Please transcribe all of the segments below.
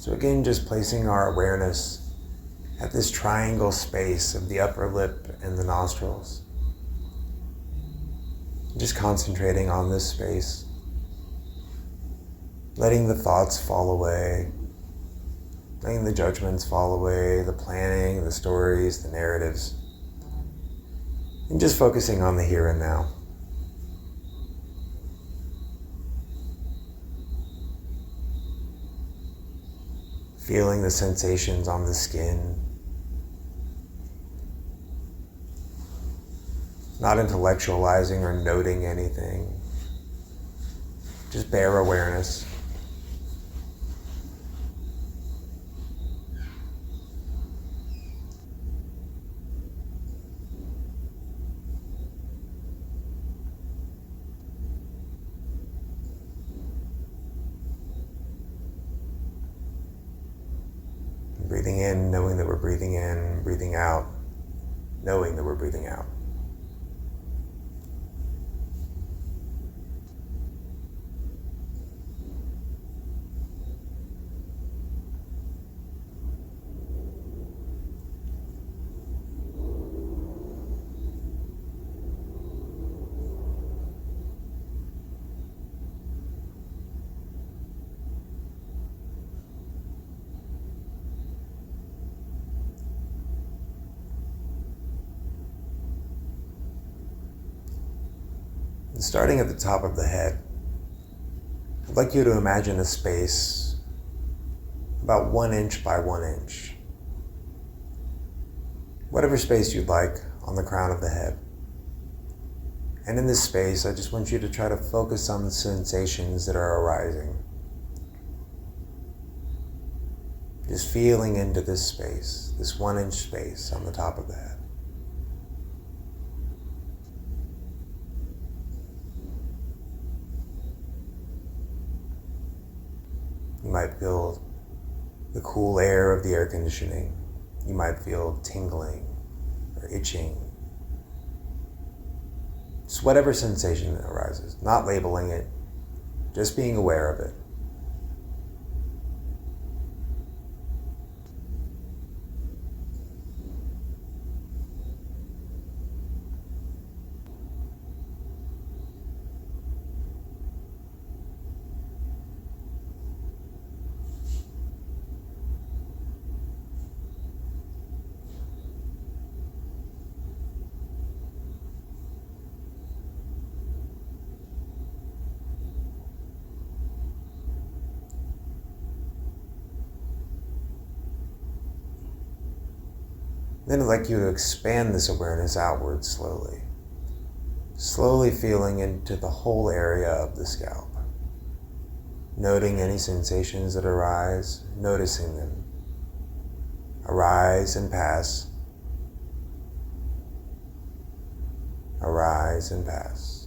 So again, just placing our awareness at this triangle space of the upper lip and the nostrils. Just concentrating on this space, letting the thoughts fall away, letting the judgments fall away, the planning, the stories, the narratives, and just focusing on the here and now. Feeling the sensations on the skin. Not intellectualizing or noting anything. Just bare awareness. Breathing in, knowing that we're breathing in, breathing out, knowing that we're breathing out. And starting at the top of the head, I'd like you to imagine a space about 1 inch by 1 inch. Whatever space you'd like on the crown of the head. And in this space, I just want you to try to focus on the sensations that are arising. Just feeling into this space, this 1 inch space on the top of the head. You might feel the cool air of the air conditioning. You might feel tingling or itching. Just whatever sensation arises, not labeling it, just being aware of it. Then I'd like you to expand this awareness outward slowly. Slowly feeling into the whole area of the scalp. Noting any sensations that arise, noticing them. Arise and pass. Arise and pass.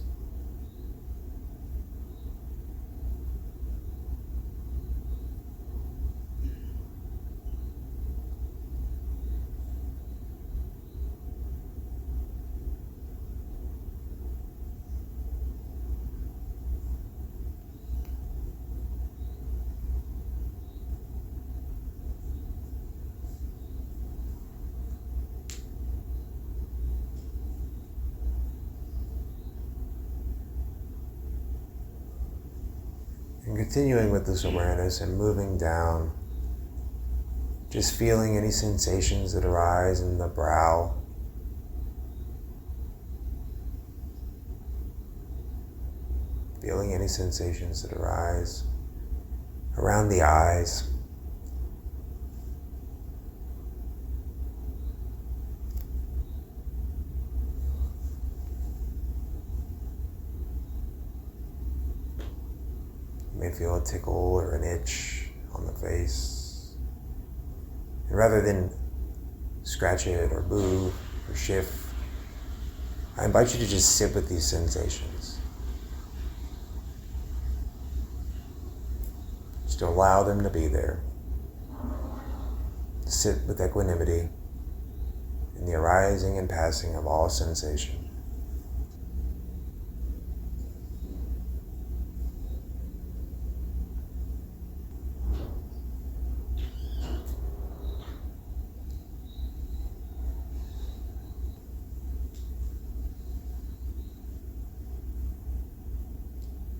And continuing with this awareness and moving down, just feeling any sensations that arise in the brow. Feeling any sensations that arise around the eyes. You may feel a tickle or an itch on the face. And rather than scratch it or move or shift, I invite you to just sit with these sensations. Just to allow them to be there. To sit with equanimity in the arising and passing of all sensation.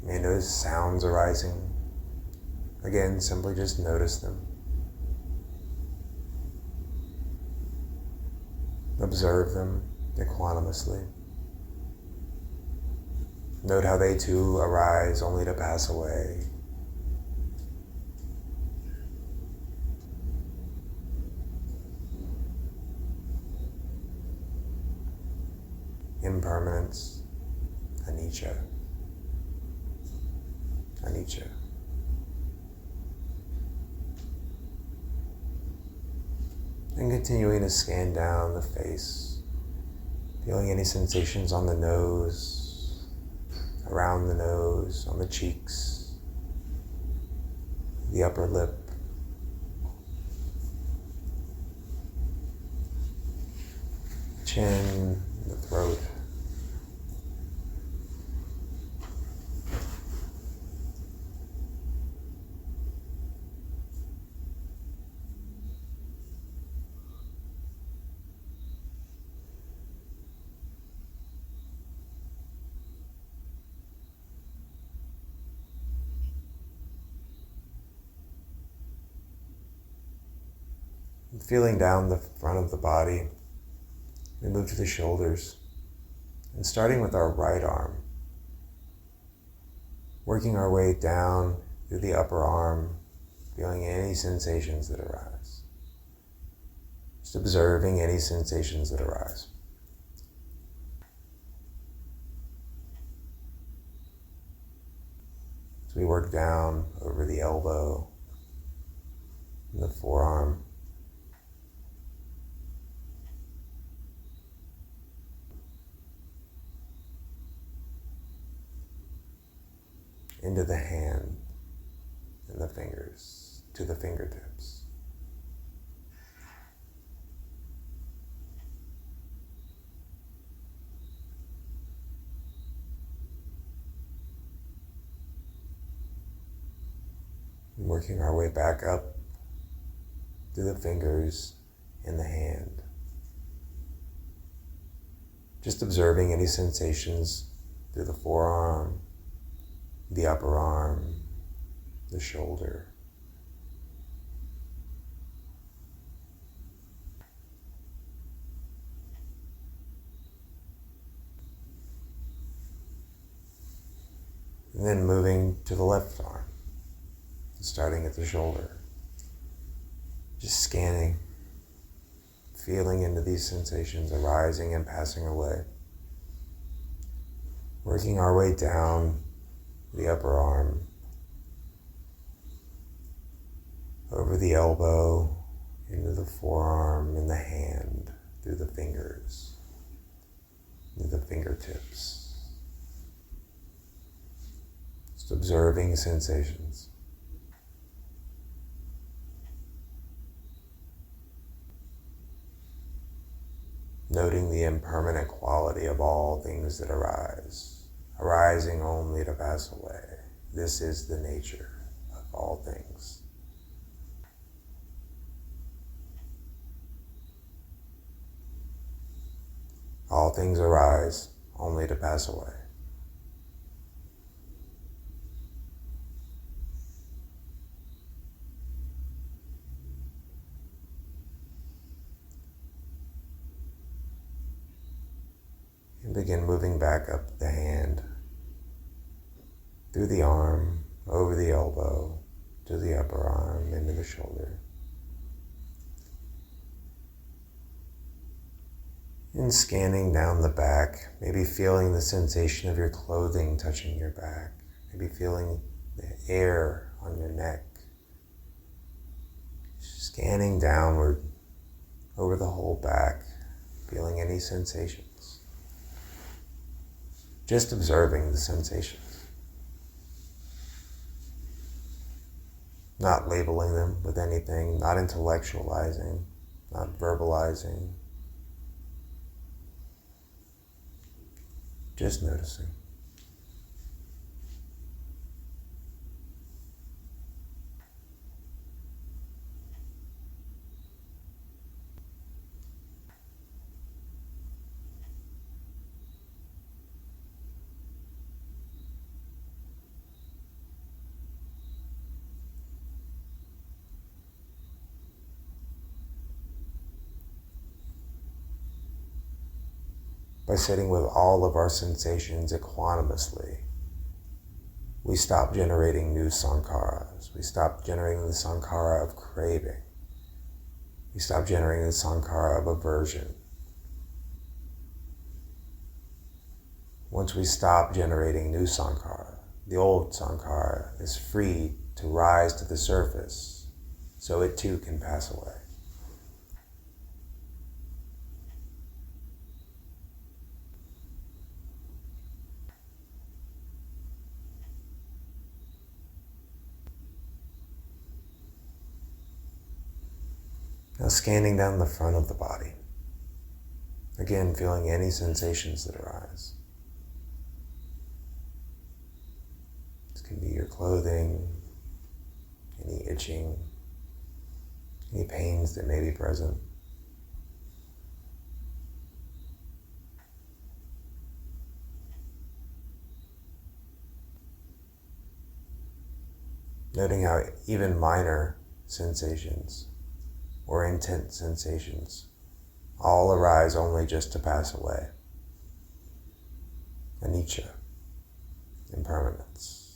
You may notice sounds arising. Again, simply just notice them. Observe them equanimously. Note how they too arise only to pass away. Impermanence, anicca, anicca. And continuing to scan down the face, feeling any sensations on the nose, around the nose, on the cheeks, the upper lip, chin, the throat. Feeling down the front of the body, we move to the shoulders, and starting with our right arm, working our way down through the upper arm, feeling any sensations that arise. Just observing any sensations that arise. So we work down over the elbow and the forearm, into the hand and the fingers, to the fingertips. And working our way back up through the fingers and the hand. Just observing any sensations through the forearm, the upper arm, the shoulder. And then moving to the left arm, starting at the shoulder. Just scanning, feeling into these sensations arising and passing away. Working our way down the upper arm, over the elbow, into the forearm, and the hand, through the fingers, through the fingertips. Just observing sensations. Noting the impermanent quality of all things that arise, arising only to pass away. This is the nature of all things. All things arise only to pass away. And begin moving back up the hand, through the arm, over the elbow, to the upper arm, into the shoulder. And scanning down the back, maybe feeling the sensation of your clothing touching your back, maybe feeling the air on your neck. Scanning downward over the whole back, feeling any sensations. Just observing the sensations. Not labeling them with anything, not intellectualizing, not verbalizing. Just noticing. by sitting with all of our sensations equanimously, we stop generating new sankharas. We stop generating the sankhara of craving. We stop generating the sankhara of aversion. Once we stop generating new sankhara, the old sankhara is free to rise to the surface, so it too can pass away. Now scanning down the front of the body, again feeling any sensations that arise. This can be your clothing, any itching, any pains that may be present. Noting how even minor sensations or intense sensations all arise only just to pass away. Anicca, impermanence.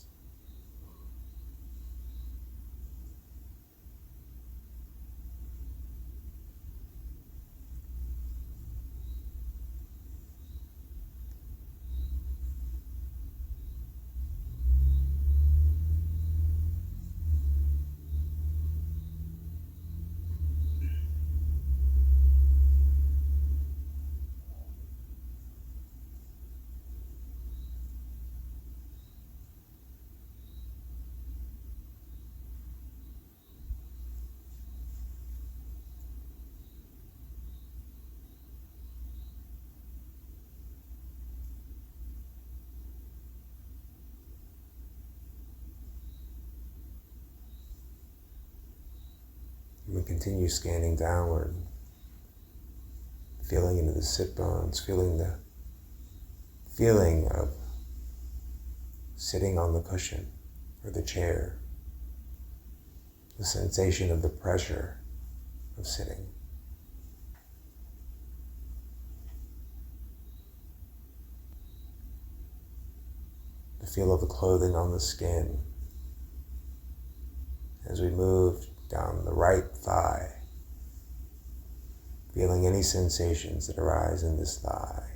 We continue scanning downward, feeling into the sit bones, feeling the feeling of sitting on the cushion or the chair, the sensation of the pressure of sitting. The feel of the clothing on the skin as we move down the right thigh, feeling any sensations that arise in this thigh.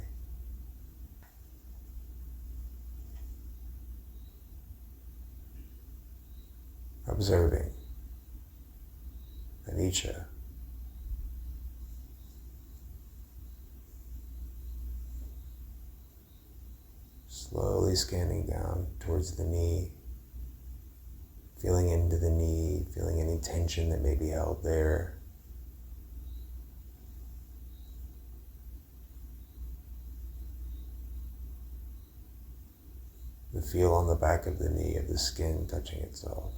Observing anicca. Slowly scanning down towards the knee, feeling into the knee, feeling any tension that may be held there. The feel on the back of the knee of the skin touching itself.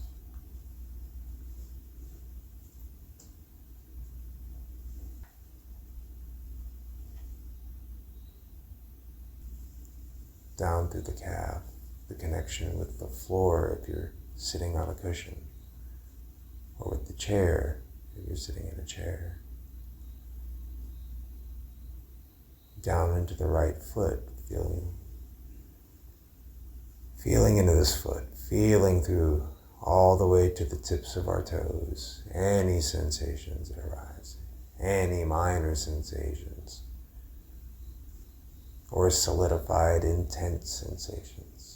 Down through the calf, the connection with the floor if you're sitting on a cushion, or with the chair if you're sitting in a chair. Down into the right foot, feeling into this foot, feeling through all the way to the tips of our toes, any sensations that arise, any minor sensations, or solidified, intense sensations.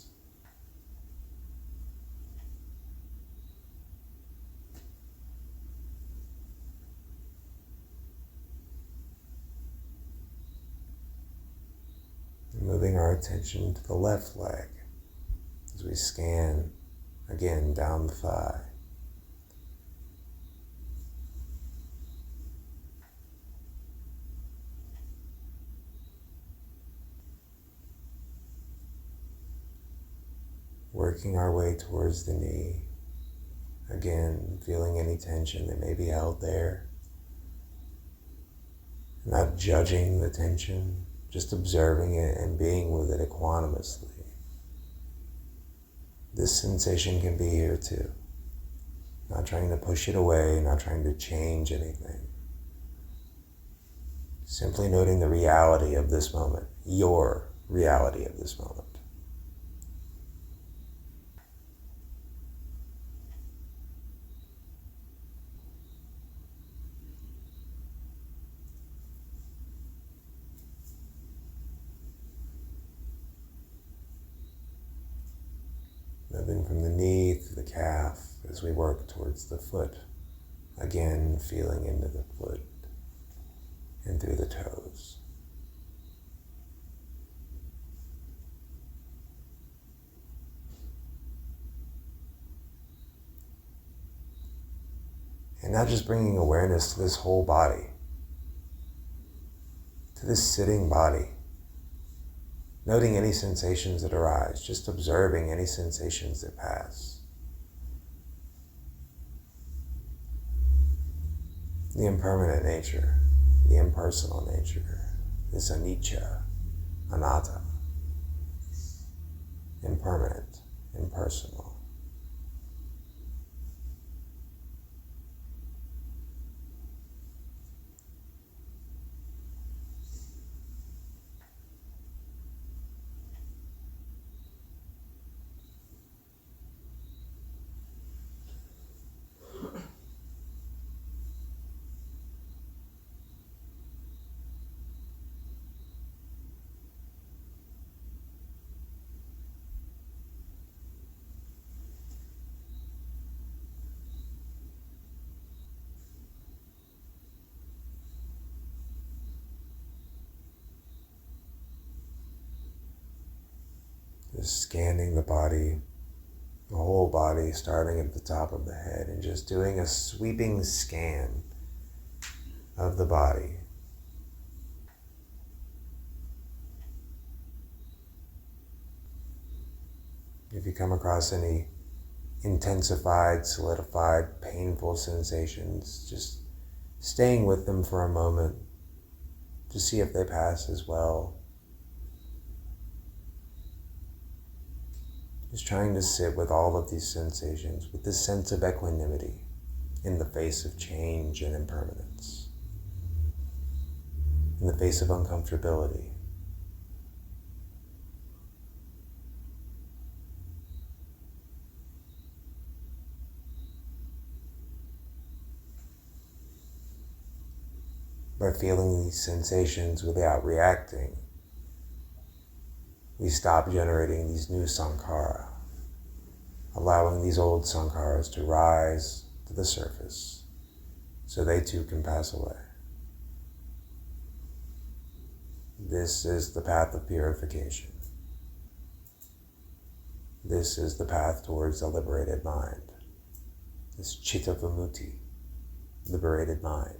Moving our attention to the left leg as we scan again down the thigh. Working our way towards the knee, again feeling any tension that may be held there. Not judging the tension, just observing it and being with it equanimously. This sensation can be here too. Not trying to push it away, not trying to change anything. Simply noting the reality of this moment, your reality of this moment. Moving from the knee through the calf as we work towards the foot. Again, feeling into the foot and through the toes. And now just bringing awareness to this whole body, to this sitting body. Noting any sensations that arise, just observing any sensations that pass. The impermanent nature, the impersonal nature, this anicca, anatta, impermanent, impersonal. Just scanning the body, the whole body, starting at the top of the head and just doing a sweeping scan of the body. If you come across any intensified, solidified, painful sensations, just staying with them for a moment to see if they pass as well. Just trying to sit with all of these sensations, with this sense of equanimity in the face of change and impermanence, in the face of uncomfortability. By feeling these sensations without reacting, we stop generating these new sankhara, allowing these old sankharas to rise to the surface so they too can pass away. This is the path of purification. This is the path towards a liberated mind. This citta vimutti, liberated mind.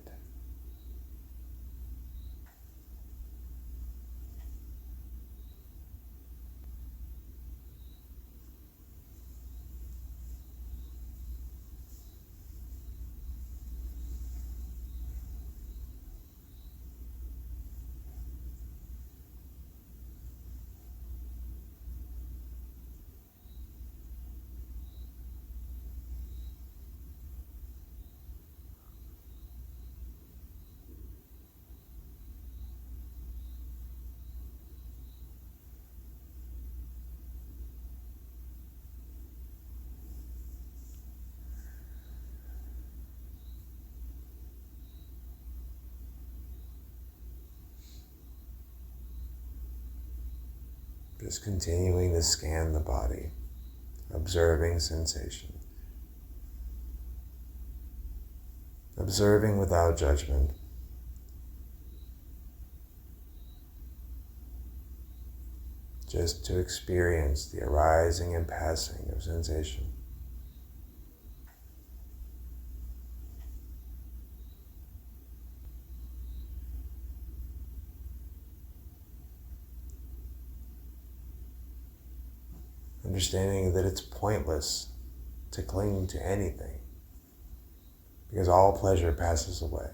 Just continuing to scan the body, observing sensation, observing without judgment, just to experience the arising and passing of sensation. Understanding that it's pointless to cling to anything because all pleasure passes away.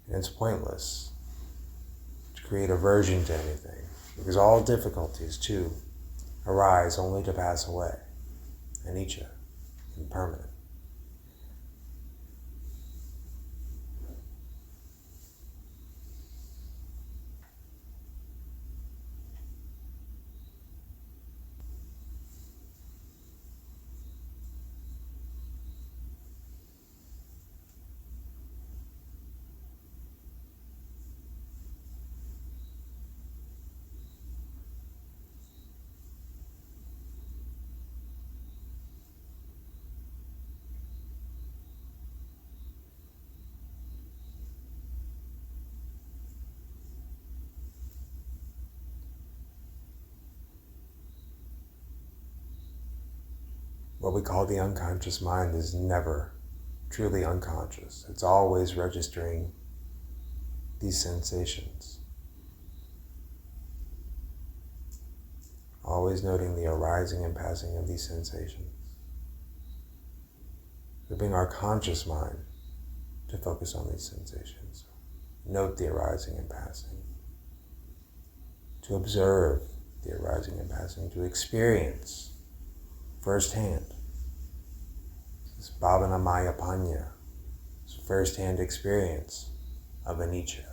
And it's pointless to create aversion to anything because all difficulties too arise only to pass away. Anicca, impermanent. what we call the unconscious mind is never truly unconscious. It's always registering these sensations. Always noting the arising and passing of these sensations. We bring our conscious mind to focus on these sensations. Note the arising and passing. To observe the arising and passing. To experience firsthand. This bhavana maya panya. This firsthand experience of anicca.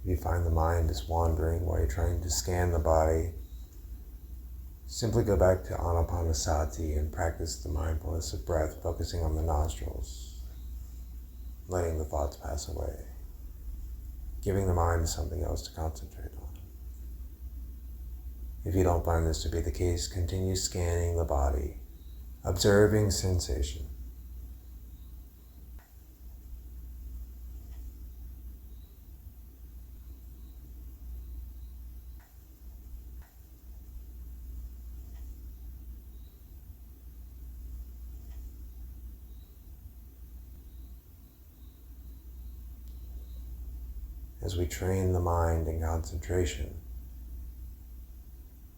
If you find the mind is wandering while you're trying to scan the body, simply go back to anapanasati and practice the mindfulness of breath, focusing on the nostrils, letting the thoughts pass away, giving the mind something else to concentrate on. If you don't find this to be the case, continue scanning the body, observing sensation. As we train the mind in concentration,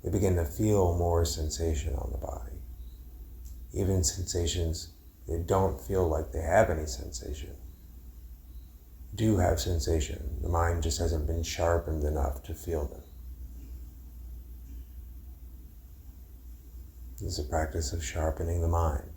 we begin to feel more sensation on the body. Even sensations that don't feel like they have any sensation do have sensation. The mind just hasn't been sharpened enough to feel them. This is a practice of sharpening the mind.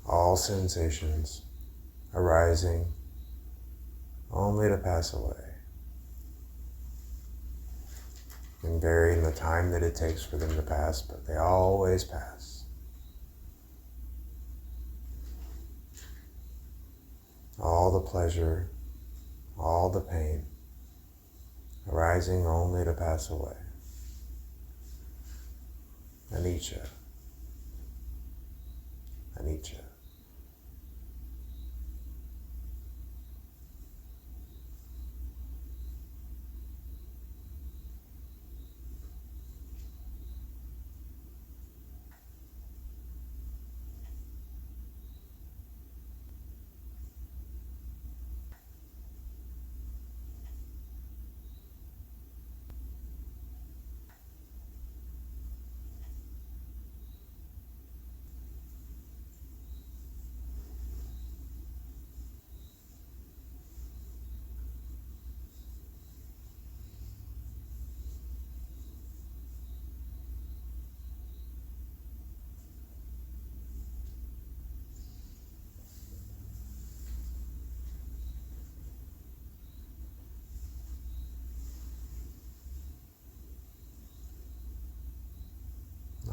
All sensations arising only to pass away, and vary in the time that it takes for them to pass, but they always pass. All the pleasure, all the pain, arising only to pass away. Anicca. anicca.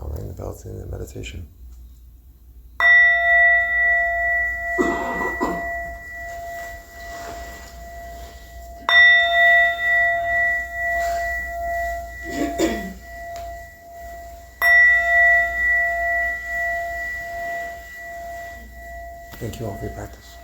I'll ring the bell to the meditation. Thank you all for your practice.